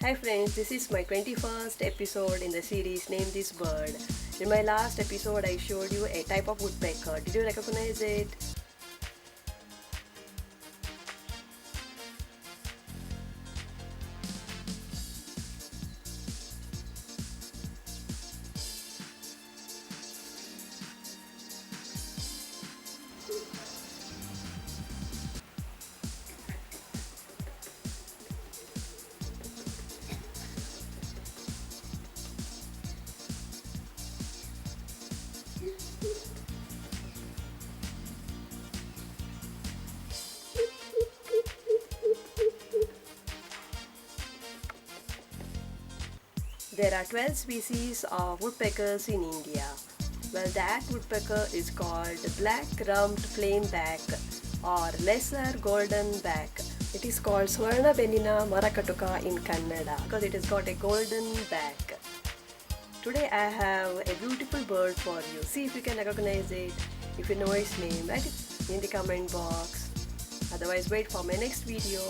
Hi friends, this is my 21st episode in the series Name This Bird. In my last episode I showed you a type of woodpecker. Did you recognize it? There are 12 species of woodpeckers in India. Well, that woodpecker is called black-rumped flameback or lesser golden back. It is called Suvarna bennina marakatuka in Kannada because it has got a golden back. Today I have a beautiful bird for you. See if you can recognize it. If you know its name, write it in the comment box. Otherwise, wait for my next video.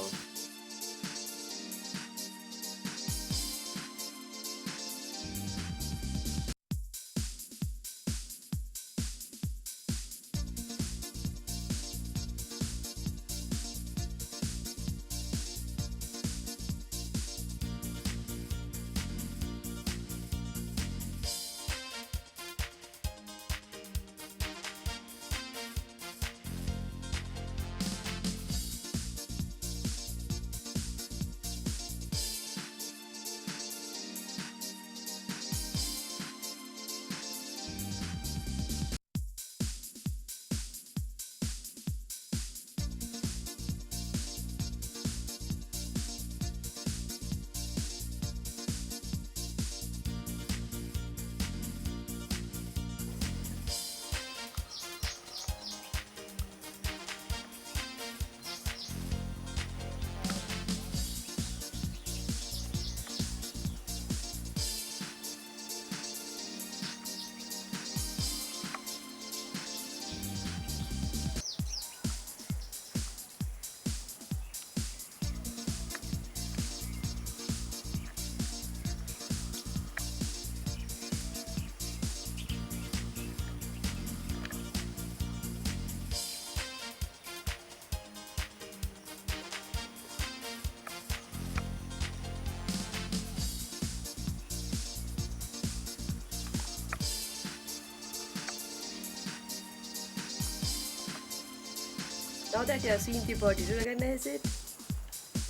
Now that you have seen the bird, did you recognize it?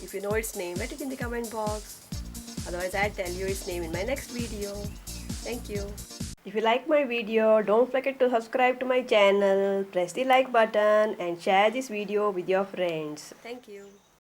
If you know its name, write it in the comment box. Otherwise, I'll tell you its name in my next video. Thank you. If you like my video, don't forget to subscribe to my channel, press the like button and share this video with your friends. Thank you.